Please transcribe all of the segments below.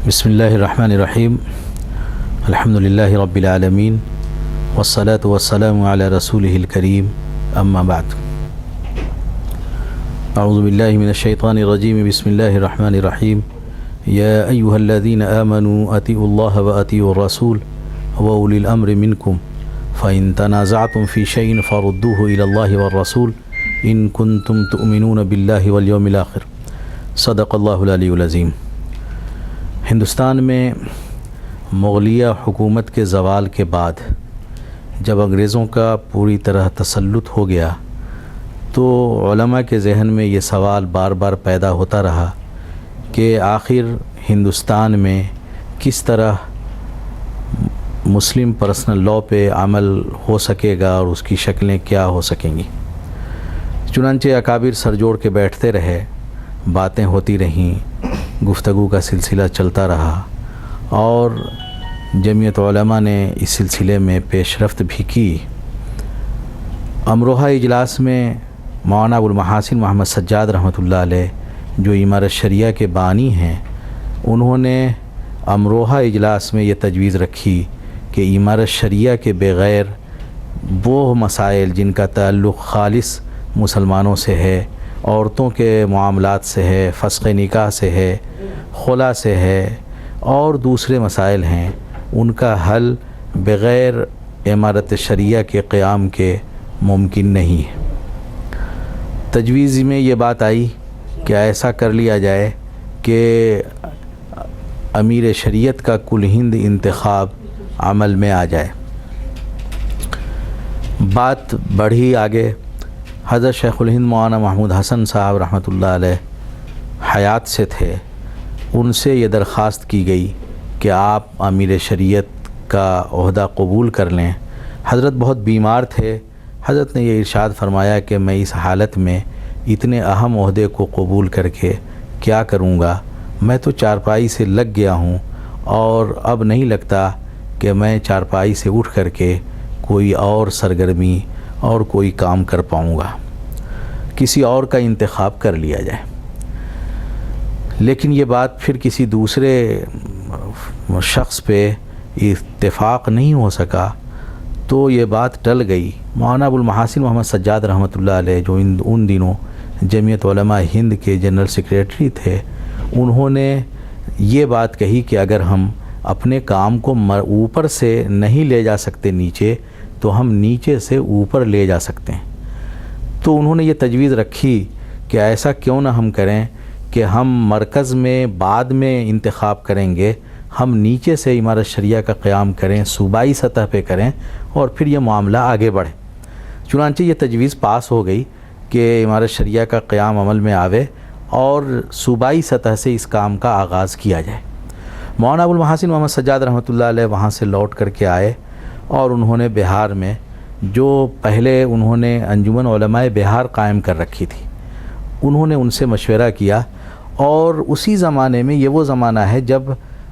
بسم اللہ الرحمن الرحیم الحمد للہ رب العالمین والصلاة والسلام علی رسولہ الکریم اما بعد اعوذ باللہ من الشیطان الرجیم بسم اللہ الرحمن الرحیم یا ایہا الذین آمنوا اطیعوا اللہ واطیعوا الرسول واولی الامر منکم فإن تنازعتم فی شیء فردوه الی اللہ والرسول ان کنتم تؤمنون باللہ والیوم الآخر صدق اللہ العلی العظیم۔ ہندوستان میں مغلیہ حکومت کے زوال کے بعد جب انگریزوں کا پوری طرح تسلط ہو گیا تو علماء کے ذہن میں یہ سوال بار بار پیدا ہوتا رہا کہ آخر ہندوستان میں کس طرح مسلم پرسنل لاء پہ عمل ہو سکے گا اور اس کی شکلیں کیا ہو سکیں گی۔ چنانچہ اکابر سر جوڑ کے بیٹھتے رہے، باتیں ہوتی رہیں، گفتگو کا سلسلہ چلتا رہا اور جمعیت علماء نے اس سلسلے میں پیش رفت بھی کی۔ امروہہ اجلاس میں مولانا ابوالمحاسن محمد سجاد رحمۃ اللہ علیہ جو امارت شریعہ کے بانی ہیں، انہوں نے امروہہ اجلاس میں یہ تجویز رکھی کہ امارت شریعہ کے بغیر وہ مسائل جن کا تعلق خالص مسلمانوں سے ہے، عورتوں کے معاملات سے ہے، فسخ نکاح سے ہے، خلا سے ہے اور دوسرے مسائل ہیں، ان کا حل بغیر امارت شریعہ کے قیام کے ممکن نہیں ہے۔ تجویز میں یہ بات آئی کہ ایسا کر لیا جائے کہ امیر شریعت کا کل ہند انتخاب عمل میں آ جائے۔ بات بڑھی آگے۔ حضرت شیخ الہند مولانا محمود حسن صاحب رحمۃ اللہ علیہ حیات سے تھے، ان سے یہ درخواست کی گئی کہ آپ امیر شریعت کا عہدہ قبول کر لیں۔ حضرت بہت بیمار تھے۔ حضرت نے یہ ارشاد فرمایا کہ میں اس حالت میں اتنے اہم عہدے کو قبول کر کے کیا کروں گا، میں تو چارپائی سے لگ گیا ہوں اور اب نہیں لگتا کہ میں چارپائی سے اٹھ کر کے کوئی اور سرگرمی اور کوئی کام کر پاؤں گا، کسی اور کا انتخاب کر لیا جائے۔ لیکن یہ بات پھر کسی دوسرے شخص پہ اتفاق نہیں ہو سکا تو یہ بات ٹل گئی۔ مولانا ابوالمحاسن محمد سجاد رحمۃ اللہ علیہ جو ان دنوں جمعیت علماء ہند کے جنرل سیکریٹری تھے، انہوں نے یہ بات کہی کہ اگر ہم اپنے کام کو اوپر سے نہیں لے جا سکتے نیچے تو ہم نیچے سے اوپر لے جا سکتے ہیں۔ تو انہوں نے یہ تجویز رکھی کہ ایسا کیوں نہ ہم کریں کہ ہم مرکز میں بعد میں انتخاب کریں گے، ہم نیچے سے امارت شریعہ کا قیام کریں، صوبائی سطح پہ کریں اور پھر یہ معاملہ آگے بڑھے۔ چنانچہ یہ تجویز پاس ہو گئی کہ امارت شریعہ کا قیام عمل میں آوے اور صوبائی سطح سے اس کام کا آغاز کیا جائے۔ مولانا ابوالمحاسن محمد سجاد رحمۃ اللہ علیہ وہاں سے لوٹ کر کے آئے اور انہوں نے بہار میں جو پہلے انہوں نے انجمن علماء بہار قائم کر رکھی تھی، انہوں نے ان سے مشورہ کیا اور اسی زمانے میں یہ وہ زمانہ ہے جب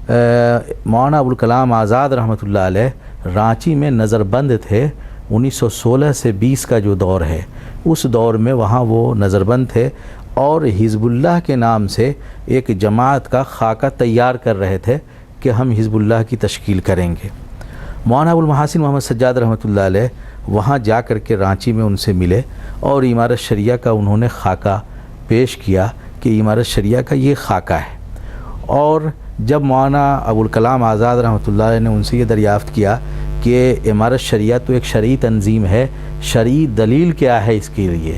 مولانا ابوالکلام آزاد رحمۃ اللہ علیہ رانچی میں نظر بند تھے۔ 1916 سے 20 کا جو دور ہے، اس دور میں وہاں وہ نظر بند تھے اور حزب اللہ کے نام سے ایک جماعت کا خاکہ تیار کر رہے تھے کہ ہم حزب اللہ کی تشکیل کریں گے۔ مولانا ابوالمحاسن محمد سجاد رحمۃ اللہ علیہ وہاں جا کر کے رانچی میں ان سے ملے اور امارت شریعہ کا انہوں نے خاکہ پیش کیا کہ امارت شریعہ کا یہ خاکہ ہے۔ اور جب مولانا ابوالکلام آزاد رحمۃ اللہ علیہ نے ان سے یہ دریافت کیا کہ امارت شریعہ تو ایک شرعی تنظیم ہے، شرعی دلیل کیا ہے اس کے لیے،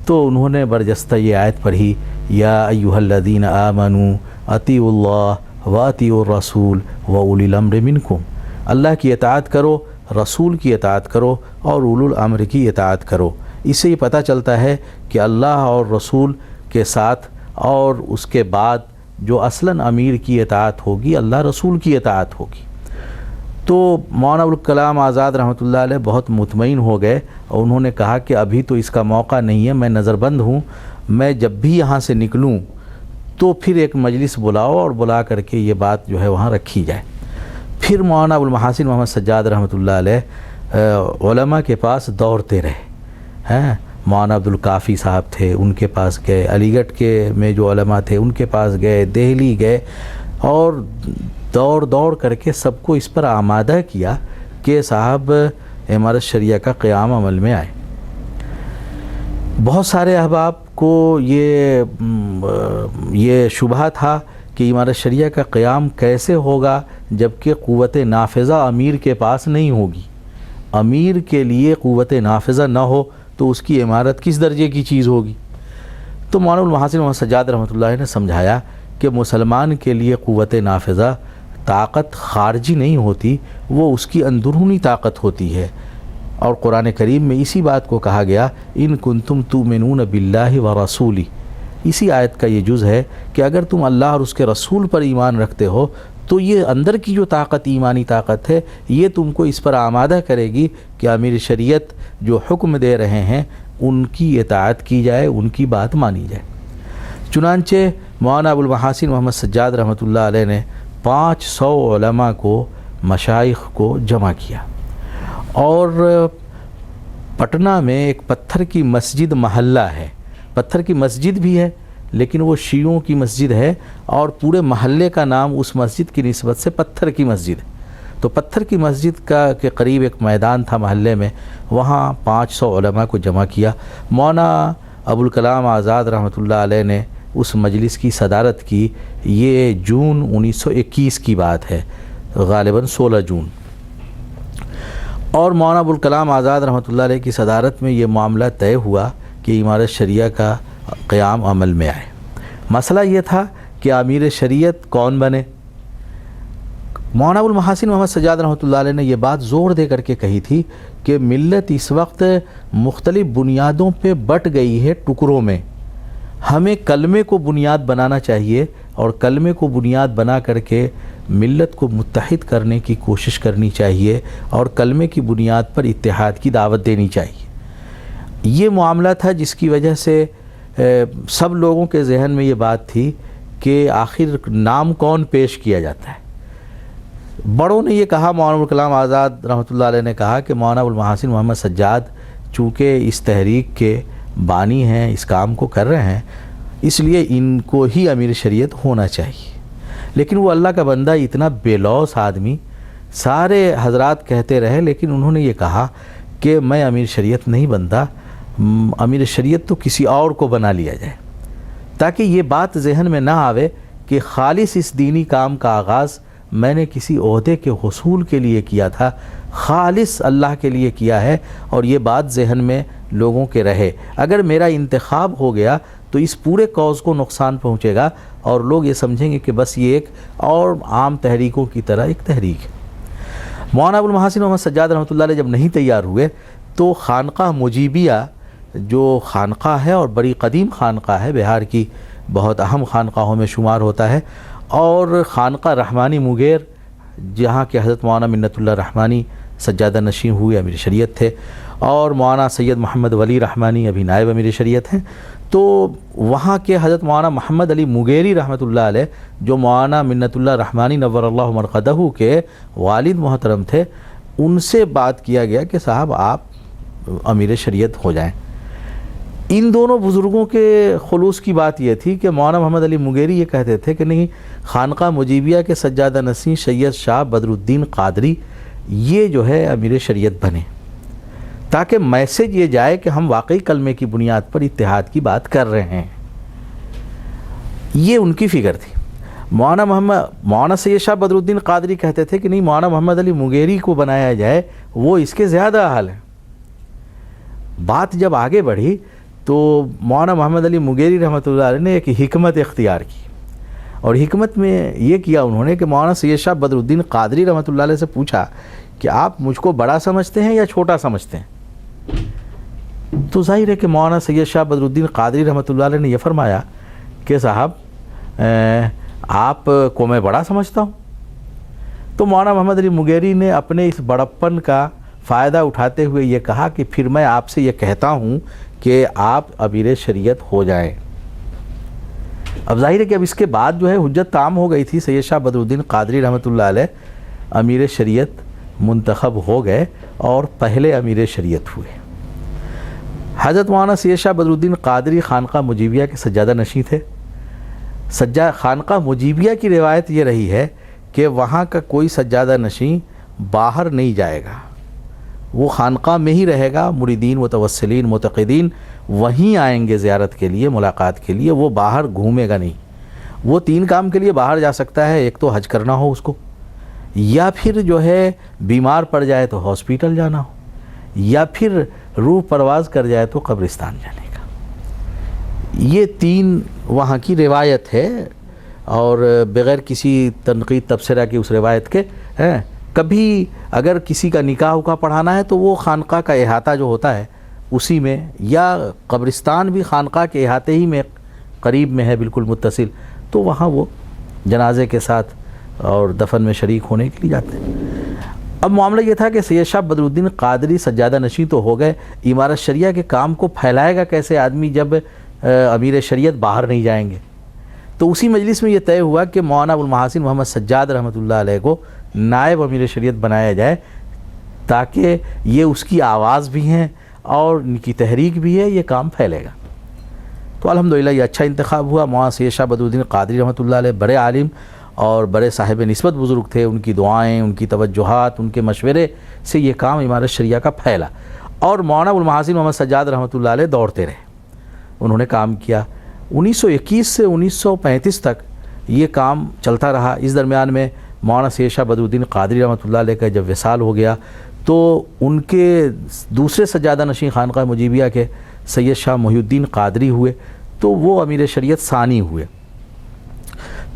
تو انہوں نے برجستہ یہ آیت پڑھی، یا ایھا الذین آمنوا اطیعوا اللہ واطیعوا الرسول واولی الامر منکم، اللہ کی اطاعت کرو، رسول کی اطاعت کرو اور اولو الامر کی اطاعت کرو۔ اس سے یہ پتہ چلتا ہے کہ اللہ اور رسول کے ساتھ اور اس کے بعد جو اصلاً امیر کی اطاعت ہوگی، اللہ رسول کی اطاعت ہوگی۔ تو مولانا ابوالکلام آزاد رحمۃ اللہ علیہ بہت مطمئن ہو گئے اور انہوں نے کہا کہ ابھی تو اس کا موقع نہیں ہے، میں نظر بند ہوں، میں جب بھی یہاں سے نکلوں تو پھر ایک مجلس بلاؤ اور بلا کر کے یہ بات جو ہے وہاں رکھی جائے۔ پھر مولانا ابوالمحاسن محمد سجاد رحمۃ اللہ علیہ علماء کے پاس دوڑتے رہے۔ مولانا عبدالکافی صاحب تھے، ان کے پاس گئے، علی گڑھ کے میں جو علماء تھے ان کے پاس گئے، دہلی گئے اور دوڑ کر کے سب کو اس پر آمادہ کیا کہ صاحب امارت شریعہ کا قیام عمل میں آئے۔ بہت سارے احباب کو یہ شبہ تھا کہ امارت شریعہ کا قیام کیسے ہوگا جبکہ قوت نافذہ امیر کے پاس نہیں ہوگی۔ امیر کے لیے قوت نافذہ نہ ہو تو اس کی عمارت کس درجے کی چیز ہوگی؟ تو مولانا ابوالمحاسن محمد سجاد رحمۃ اللہ علیہ نے سمجھایا کہ مسلمان کے لیے قوت نافذہ طاقت خارجی نہیں ہوتی، وہ اس کی اندرونی طاقت ہوتی ہے، اور قرآن کریم میں اسی بات کو کہا گیا ان کنتم تؤمنون باللہ ورسولہ۔ اسی آیت کا یہ جز ہے کہ اگر تم اللہ اور اس کے رسول پر ایمان رکھتے ہو تو یہ اندر کی جو طاقت، ایمانی طاقت ہے، یہ تم کو اس پر آمادہ کرے گی کہ امیر شریعت جو حکم دے رہے ہیں ان کی اطاعت کی جائے، ان کی بات مانی جائے۔ چنانچہ مولانا ابوالمحاسن محمد سجاد رحمۃ اللہ علیہ نے 500 علماء کو، مشائخ کو جمع کیا، اور پٹنہ میں ایک پتھر کی مسجد محلہ ہے، پتھر کی مسجد بھی ہے لیکن وہ شیعوں کی مسجد ہے، اور پورے محلے کا نام اس مسجد کی نسبت سے پتھر کی مسجد ہے۔ تو پتھر کی مسجد کے قریب ایک میدان تھا محلے میں، وہاں 500 علماء کو جمع کیا۔ مولانا ابوالکلام آزاد رحمۃ اللہ علیہ نے اس مجلس کی صدارت کی۔ یہ جون 1921 کی بات ہے، غالباً 16 جون، اور مولانا ابوالکلام آزاد رحمۃ اللہ علیہ کی صدارت میں یہ معاملہ طے ہوا کہ امارت شریعہ کا قیام عمل میں آئے۔ مسئلہ یہ تھا کہ امیر شریعت کون بنے۔ مولانا ابوالمحاسن محمد سجاد رحمۃ اللہ علیہ نے یہ بات زور دے کر کے کہی تھی کہ ملت اس وقت مختلف بنیادوں پہ بٹ گئی ہے، ٹکڑوں میں۔ ہمیں کلمے کو بنیاد بنانا چاہیے، اور کلمے کو بنیاد بنا کر کے ملت کو متحد کرنے کی کوشش کرنی چاہیے، اور کلمے کی بنیاد پر اتحاد کی دعوت دینی چاہیے۔ یہ معاملہ تھا جس کی وجہ سے سب لوگوں کے ذہن میں یہ بات تھی کہ آخر نام کون پیش کیا جاتا ہے۔ بڑوں نے یہ کہا، مولانا ابوالکلام آزاد رحمۃ اللہ علیہ نے کہا کہ مولانا ابوالمحاسن محمد سجاد چونکہ اس تحریک کے بانی ہیں، اس کام کو کر رہے ہیں، اس لیے ان کو ہی امیر شریعت ہونا چاہیے۔ لیکن وہ اللہ کا بندہ، اتنا بے لوث آدمی، سارے حضرات کہتے رہے لیکن انہوں نے یہ کہا کہ میں امیر شریعت نہیں بنتا، امیر شریعت تو کسی اور کو بنا لیا جائے، تاکہ یہ بات ذہن میں نہ آوے کہ خالص اس دینی کام کا آغاز میں نے کسی عہدے کے حصول کے لیے کیا تھا، خالص اللہ کے لیے کیا ہے، اور یہ بات ذہن میں لوگوں کے رہے۔ اگر میرا انتخاب ہو گیا تو اس پورے کاز کو نقصان پہنچے گا، اور لوگ یہ سمجھیں گے کہ بس یہ ایک اور عام تحریکوں کی طرح ایک تحریک ہے۔ مولانا ابوالمحاسن محمد سجاد رحمۃ اللہ علیہ جب نہیں تیار ہوئے تو خانقاہ مجیبیہ جو خانقاہ ہے اور بڑی قدیم خانقاہ ہے، بہار کی بہت اہم خانقاہوں میں شمار ہوتا ہے، اور خانقاہ رحمانی مغیر جہاں کہ حضرت مولانا منت اللہ رحمانی سجادہ نشین ہوئے امیر شریعت تھے، اور مولانا سید محمد ولی رحمانی ابھی نائب امیر شریعت ہیں، تو وہاں کے حضرت مولانا محمد علی مغیری رحمۃ اللہ علیہ جو مولانا منت اللہ رحمانی نور اللہ مرقدہ کے والد محترم تھے، ان سے بات کیا گیا کہ صاحب آپ امیر شریعت ہو جائیں۔ ان دونوں بزرگوں کے خلوص کی بات یہ تھی کہ مولانا محمد علی مغیری یہ کہتے تھے کہ نہیں، خانقاہ مجیبیہ کے سجادہ نشین سید شاہ بدر الدین قادری یہ جو ہے امیر شریعت بنے، تاکہ میسج یہ جائے کہ ہم واقعی کلمے کی بنیاد پر اتحاد کی بات کر رہے ہیں۔ یہ ان کی فکر تھی۔ مولانا سید شاہ بدر الدین قادری کہتے تھے کہ نہیں، مولانا محمد علی مغیری کو بنایا جائے، وہ اس کے زیادہ اہل ہیں۔ بات جب آگے بڑھی تو مولانا محمد علی مغیری رحمۃ اللہ علیہ نے ایک حکمت اختیار کی، اور حکمت میں یہ کیا انہوں نے کہ مولانا سید شاہ بدر الدین قادری رحمۃ اللہ علیہ سے پوچھا کہ آپ مجھ کو بڑا سمجھتے ہیں یا چھوٹا سمجھتے ہیں؟ تو ظاہر ہے کہ مولانا سید شاہ بدر الدین قادری رحمۃ اللہ علیہ نے یہ فرمایا کہ صاحب آپ کو میں بڑا سمجھتا ہوں۔ تو مولانا محمد علی مغیری نے اپنے اس بڑپن کا فائدہ اٹھاتے ہوئے یہ کہا کہ پھر میں آپ سے یہ کہتا ہوں کہ آپ امیر شریعت ہو جائیں۔ اب ظاہر ہے کہ اب اس کے بعد جو ہے حجت تام ہو گئی تھی، سید شاہ بدر الدین قادری رحمۃ اللہ علیہ امیر شریعت منتخب ہو گئے اور پہلے امیر شریعت ہوئے۔ حضرت مولانا سید شاہ بدر الدین قادری خانقاہ مجیبیہ کے سجادہ نشین تھے۔ خانقاہ مجیبیہ کی روایت یہ رہی ہے کہ وہاں کا کوئی سجادہ نشین باہر نہیں جائے گا، وہ خانقاہ میں ہی رہے گا، مریدین متوسلین معتقدین وہیں آئیں گے زیارت کے لیے، ملاقات کے لیے، وہ باہر گھومے گا نہیں۔ وہ 3 کام کے لیے باہر جا سکتا ہے، ایک تو حج کرنا ہو اس کو، یا پھر جو ہے بیمار پڑ جائے تو ہاسپیٹل جانا ہو، یا پھر روح پرواز کر جائے تو قبرستان جانے کا۔ یہ 3 وہاں کی روایت ہے، اور بغیر کسی تنقید تبصرہ کی اس روایت کے کبھی اگر کسی کا نکاح پڑھانا ہے تو وہ خانقاہ کا احاطہ جو ہوتا ہے اسی میں، یا قبرستان بھی خانقاہ کے احاطے ہی میں قریب میں ہے بالکل متصل، تو وہاں وہ جنازے کے ساتھ اور دفن میں شریک ہونے کے لیے جاتے ہیں۔ اب معاملہ یہ تھا کہ سید شاہ بدر الدین قادری سجادہ نشین تو ہو گئے، امارت شریعہ کے کام کو پھیلائے گا کیسے آدمی جب امیر شریعت باہر نہیں جائیں گے؟ تو اسی مجلس میں یہ طے ہوا کہ مولانا ابوالمحاسن محمد سجاد رحمۃ اللہ علیہ کو نائب امیر شریعت بنایا جائے، تاکہ یہ اس کی آواز بھی ہیں اور ان کی تحریک بھی ہے، یہ کام پھیلے گا۔ تو الحمدللہ یہ اچھا انتخاب ہوا۔ مولانا سید شاہ بدر الدین قادری رحمۃ اللہ علیہ بڑے عالم اور بڑے صاحب نسبت بزرگ تھے، ان کی دعائیں، ان کی توجہات، ان کے مشورے سے یہ کام امارت شریعہ کا پھیلا، اور مولانا ابوالمحاسن محمد سجاد رحمۃ اللہ علیہ دوڑتے رہے، انہوں نے کام کیا۔ 1921 سے 1935 تک یہ کام چلتا رہا۔ اس درمیان میں مولانا سید شاہ بدر الدین قادری رحمۃ اللہ علیہ کا جب وصال ہو گیا تو ان کے دوسرے سجادہ نشین خانقاہ مجیبیہ کے سید شاہ محی الدین قادری ہوئے، تو وہ امیر شریعت ثانی ہوئے۔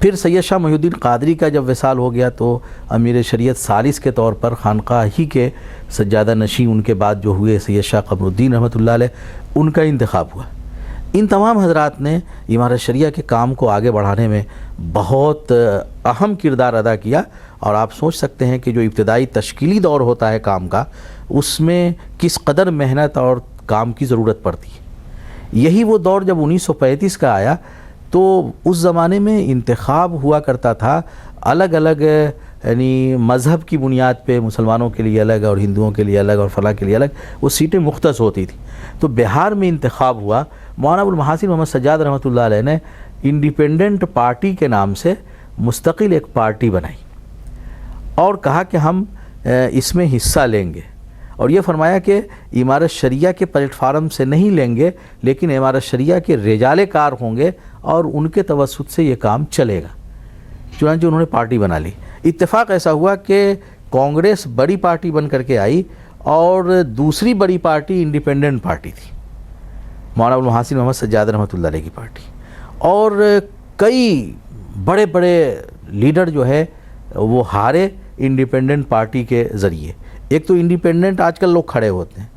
پھر سید شاہ محی الدین قادری کا جب وصال ہو گیا تو امیر شریعت ثالث کے طور پر خانقاہ ہی کے سجادہ نشین ان کے بعد جو ہوئے سید شاہ قمر الدین رحمۃ اللہ علیہ، ان کا انتخاب ہوا۔ ان تمام حضرات نے امارت شریعہ کے کام کو آگے بڑھانے میں بہت اہم کردار ادا کیا، اور آپ سوچ سکتے ہیں کہ جو ابتدائی تشکیلی دور ہوتا ہے کام کا، اس میں کس قدر محنت اور کام کی ضرورت پڑتی ہے۔ یہی وہ دور جب 1935 کا آیا تو اس زمانے میں انتخاب ہوا کرتا تھا الگ الگ، یعنی مذہب کی بنیاد پہ مسلمانوں کے لیے الگ اور ہندوؤں کے لیے الگ اور فلاں کے لیے الگ، وہ سیٹیں مختص ہوتی تھیں۔ تو بہار میں انتخاب ہوا، مولانا ابوالمحاسن محمد سجاد رحمۃ اللہ علیہ نے انڈیپینڈنٹ پارٹی کے نام سے مستقل ایک پارٹی بنائی اور کہا کہ ہم اس میں حصہ لیں گے، اور یہ فرمایا کہ امارت شریعہ کے پلیٹ فارم سے نہیں لیں گے، لیکن امارت شریعہ کے رجال کار ہوں گے اور ان کے توسط سے یہ کام چلے گا۔ چنانچہ انہوں نے پارٹی بنا لی۔ اتفاق ایسا ہوا کہ کانگریس بڑی پارٹی بن کر کے آئی، اور دوسری بڑی پارٹی انڈیپینڈنٹ پارٹی تھی، مولانا ابوالمحاسن محمد سجاد رحمۃ اللہ علیہ کی پارٹی، اور کئی بڑے بڑے لیڈر جو ہے وہ ہارے انڈیپینڈنٹ پارٹی کے ذریعے۔ ایک تو انڈیپینڈنٹ آج کل لوگ کھڑے ہوتے ہیں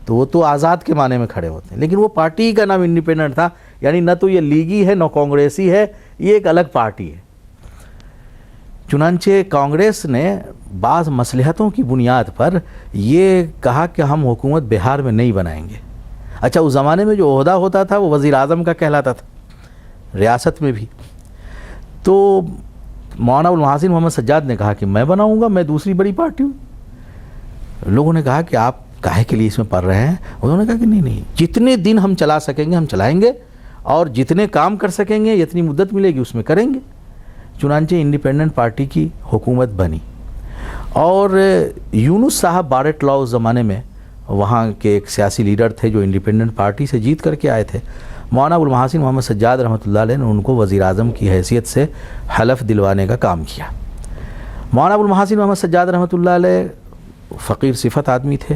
تو وہ تو آزاد کے معنی میں کھڑے ہوتے ہیں، لیکن وہ پارٹی کا نام انڈیپینڈنٹ تھا، یعنی نہ تو یہ لیگی ہے نہ کانگریسی ہے، یہ ایک الگ پارٹی ہے۔ چنانچہ کانگریس نے بعض مصلحتوں کی بنیاد پر یہ کہا کہ ہم حکومت بہار میں نہیں بنائیں گے۔ اچھا، اس زمانے میں جو عہدہ ہوتا تھا وہ وزیر اعظم کا کہلاتا تھا ریاست میں بھی، تو مولانا ابوالمحاسن محمد سجاد نے کہا کہ میں بناؤں گا، میں دوسری بڑی پارٹی ہوں۔ لوگوں نے کہا کہ آپ کاہے کے لیے اس میں پڑھ رہے ہیں؟ انہوں نے کہا کہ نہیں، جتنے دن ہم چلا سکیں گے ہم چلائیں گے، اور جتنے کام کر سکیں گے، جتنی مدت ملے گی اس میں کریں گے۔ چنانچہ انڈیپینڈنٹ پارٹی کی حکومت بنی، اور یونس صاحب بارٹ لاء اس زمانے میں وہاں کے ایک سیاسی لیڈر تھے جو انڈیپینڈنٹ پارٹی سے جیت کر کے آئے تھے۔ مولانا ابوالمحاسن محمد سجاد رحمۃ اللہ علیہ نے ان کو وزیر اعظم کی حیثیت سے حلف دلوانے کا کام کیا۔ مولانا ابوالمحاسن محمد سجاد رحمۃ اللہ علیہ فقیر صفت آدمی تھے،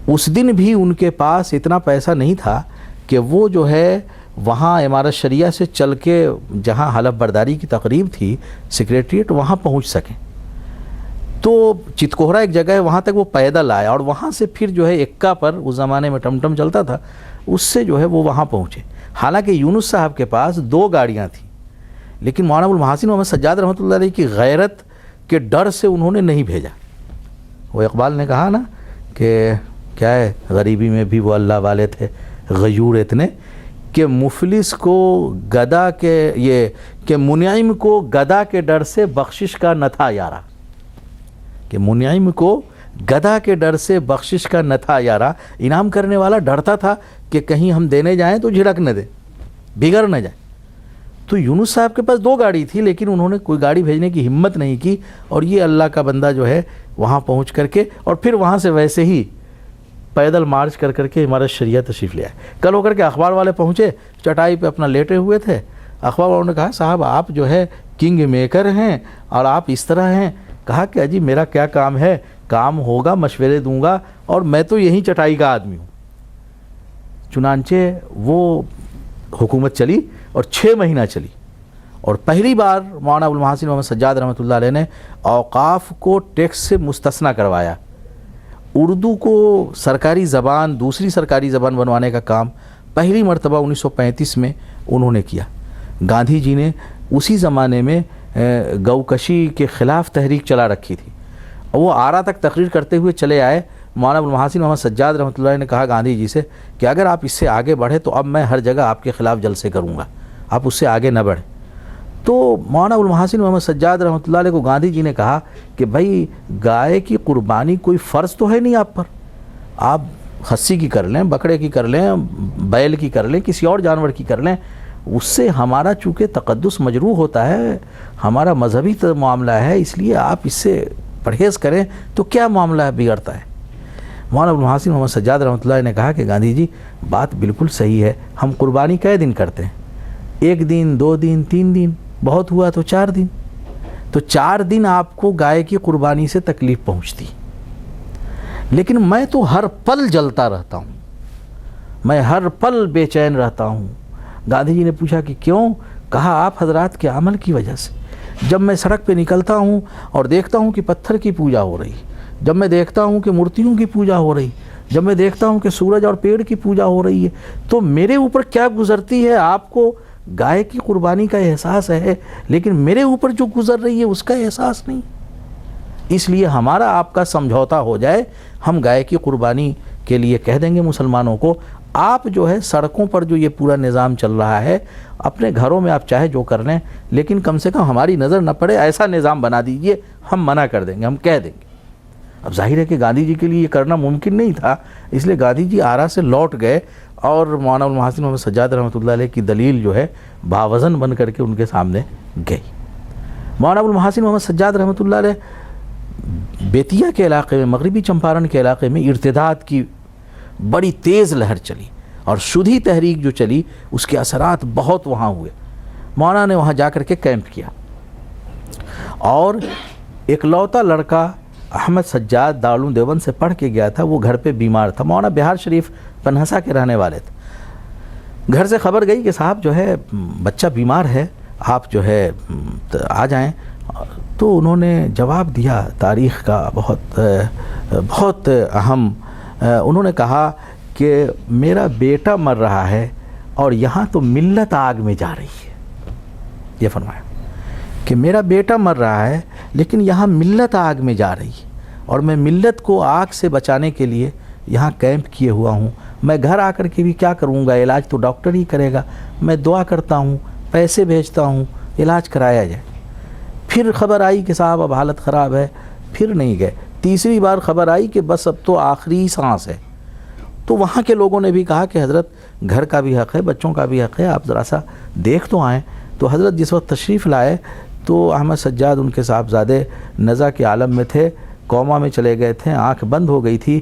اس دن بھی ان کے پاس اتنا پیسہ نہیں تھا کہ وہ جو ہے وہاں امارت شریعہ سے چل کے جہاں حلف برداری کی تقریب تھی سیکریٹریٹ، وہاں پہنچ سکیں۔ تو چتکوہرا ایک جگہ ہے، وہاں تک وہ پیدل آئے، اور وہاں سے پھر جو ہے ایکا پر، اس زمانے میں ٹم چلتا تھا، اس سے جو ہے وہ وہاں پہنچے۔ حالانکہ یونس صاحب کے پاس 2 گاڑیاں تھیں، لیکن مولانا ابوالمحاسن محمد سجاد رحمۃ اللہ علیہ کی غیرت کے ڈر سے انہوں نے نہیں بھیجا۔ وہ اقبال نے کہا نا کہ کیا ہے، غریبی میں بھی وہ اللہ والے تھے غیور اتنے، کہ مفلس کو گدا کے، یہ کہ منعم کو گدا کے ڈر سے بخشش کا نہ تھا یارا، کہ منعم کو گدا کے ڈر سے بخشش کا نہ تھا یارا، انعام کرنے والا ڈرتا تھا کہ کہیں ہم دینے جائیں تو جھڑک نہ دے، بگڑ نہ جائے۔ تو یونس صاحب کے پاس 2 گاڑی تھی، لیکن انہوں نے کوئی گاڑی بھیجنے کی ہمت نہیں کی، اور یہ اللہ کا بندہ جو ہے وہاں پہنچ کر کے اور پھر وہاں سے ویسے ہی پیدل مارچ کر کے عمارت شریعہ تشریف لے آئے۔ کل ہو کر کے اخبار والے پہنچے، چٹائی پہ اپنا لیٹے ہوئے تھے، اخبار والوں نے کہا صاحب آپ جو ہے کنگ میکر ہیں اور آپ اس طرح ہیں۔ کہا کہ اجی میرا کیا کام ہے، کام ہوگا مشورے دوں گا، اور میں تو یہی چٹائی کا آدمی ہوں۔ چنانچہ وہ حکومت چلی اور 6 مہینہ چلی، اور پہلی بار مولانا ابوالمحاسن محمد سجاد رحمۃ اللہ علیہ نے اوقاف کو ٹیکس سے مستثنیٰ کروایا۔ اردو کو سرکاری زبان، دوسری سرکاری زبان بنوانے کا کام پہلی مرتبہ 1935 میں انہوں نے کیا۔ گاندھی جی نے اسی زمانے میں گوکشی کے خلاف تحریک چلا رکھی تھی، اور وہ آرا تک تقریر کرتے ہوئے چلے آئے۔ مولانا ابوالمحاسن محمد سجاد رحمۃ اللہ نے کہا گاندھی جی سے کہ اگر آپ اس سے آگے بڑھے تو اب میں ہر جگہ آپ کے خلاف جلسے کروں گا، آپ اس سے آگے نہ بڑھیں۔ تو مولانا ابوالمحاسن محمد سجاد رحمۃ اللہ علیہ کو گاندھی جی نے کہا کہ بھائی گائے کی قربانی کوئی فرض تو ہے نہیں آپ پر، آپ خصی کی کر لیں، بکرے کی کر لیں، بیل کی کر لیں، کسی اور جانور کی کر لیں، اس سے ہمارا چونکہ تقدس مجروح ہوتا ہے، ہمارا مذہبی معاملہ ہے، اس لیے آپ اس سے پرہیز کریں تو کیا معاملہ بگڑتا ہے۔ مولانا ابوالمحاسن محمد سجاد رحمۃ اللہ نے کہا کہ گاندھی جی بات بالکل صحیح ہے، ہم قربانی کئے دن کرتے ہیں؟ 1 دن، 2 دن، 3 دن، بہت ہوا تو 4 دن، تو 4 دن آپ کو گائے کی قربانی سے تکلیف پہنچتی، لیکن میں تو ہر پل جلتا رہتا ہوں، میں ہر پل بے چین رہتا ہوں۔ گاندھی جی نے پوچھا کہ کیوں؟ کہا آپ حضرات کے عمل کی وجہ سے۔ جب میں سڑک پہ نکلتا ہوں اور دیکھتا ہوں کہ پتھر کی پوجا ہو رہی، جب میں دیکھتا ہوں کہ مورتیوں کی پوجا ہو رہی، جب میں دیکھتا ہوں کہ سورج اور پیڑ کی پوجا ہو رہی ہے، تو میرے اوپر کیا گزرتی ہے؟ آپ کو گائے کی قربانی کا احساس ہے، لیکن میرے اوپر جو گزر رہی ہے اس کا احساس نہیں۔ اس لیے ہمارا آپ کا سمجھوتا ہو جائے، ہم گائے کی قربانی کے لیے کہہ دیں گے مسلمانوں کو، آپ جو ہے سڑکوں پر جو یہ پورا نظام چل رہا ہے، اپنے گھروں میں آپ چاہے جو کر لیں، لیکن کم سے کم ہماری نظر نہ پڑے ایسا نظام بنا دیجئے، ہم منع کر دیں گے، ہم کہہ دیں گے۔ اب ظاہر ہے کہ گاندھی جی کے لیے یہ کرنا ممکن نہیں تھا، اس لیے گاندھی جی آرا سے لوٹ گئے، اور مولانا ابوالمحاسن محمد سجاد رحمۃ اللہ علیہ کی دلیل جو ہے باوزن بن کر کے ان کے سامنے گئی۔ مولانا ابوالمحاسن محمد سجاد رحمۃ اللہ علیہ بیتیا کے علاقے میں، مغربی چمپارن کے علاقے میں ارتداد کی بڑی تیز لہر چلی، اور شدھی تحریک جو چلی اس کے اثرات بہت وہاں ہوئے۔ مولانا نے وہاں جا کر کے کیمپ کیا، اور اکلوتا لڑکا احمد سجاد دارالعلوم دیوبند سے پڑھ کے گیا تھا، وہ گھر پہ بیمار تھا۔ مولانا بہار شریف پنہسا کے رہنے والے تھے۔ گھر سے خبر گئی کہ صاحب جو ہے بچہ بیمار ہے، آپ جو ہے آ جائیں۔ تو انہوں نے جواب دیا تاریخ کا بہت اہم، انہوں نے کہا کہ میرا بیٹا مر رہا ہے اور یہاں تو ملت آگ میں جا رہی ہے۔ یہ فرمایا کہ میرا بیٹا مر رہا ہے لیکن یہاں ملت آگ میں جا رہی ہے، اور میں ملت کو آگ سے بچانے کے لیے یہاں کیمپ کیے ہوا ہوں۔ میں گھر آ کر کے بھی کیا کروں گا، علاج تو ڈاکٹر ہی کرے گا۔ میں دعا کرتا ہوں، پیسے بھیجتا ہوں، علاج کرایا جائے۔ پھر خبر آئی کہ صاحب اب حالت خراب ہے، پھر نہیں گئے۔ تیسری بار خبر آئی کہ بس اب تو آخری سانس ہے، تو وہاں کے لوگوں نے بھی کہا کہ حضرت گھر کا بھی حق ہے، بچوں کا بھی حق ہے، آپ ذرا سا دیکھ تو آئیں۔ تو حضرت جس وقت تشریف لائے تو احمد سجاد ان کے صاحبزادے نزع کے عالم میں تھے، کوما میں چلے گئے تھے، آنکھ بند ہو گئی تھی۔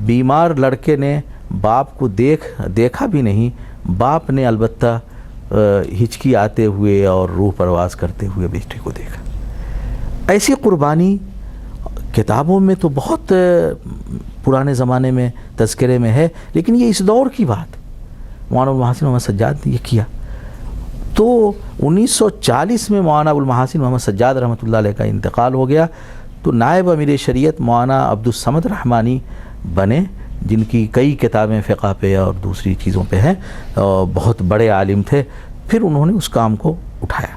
بیمار لڑکے نے باپ کو دیکھا بھی نہیں، باپ نے البتہ ہچکی آتے ہوئے اور روح پرواز کرتے ہوئے بیٹے کو دیکھا۔ ایسی قربانی کتابوں میں تو بہت پرانے زمانے میں تذکرے میں ہے، لیکن یہ اس دور کی بات، مولانا ابوالمحاسن محمد سجاد نے یہ کیا۔ تو 1940 میں مولانا ابوالمحاسن محمد سجاد رحمۃ اللہ علیہ کا انتقال ہو گیا، تو نائب امیر شریعت مولانا عبدالصمد رحمانی بنے، جن کی کئی کتابیں فقہ پہ اور دوسری چیزوں پہ ہیں، بہت بڑے عالم تھے۔ پھر انہوں نے اس کام کو اٹھایا۔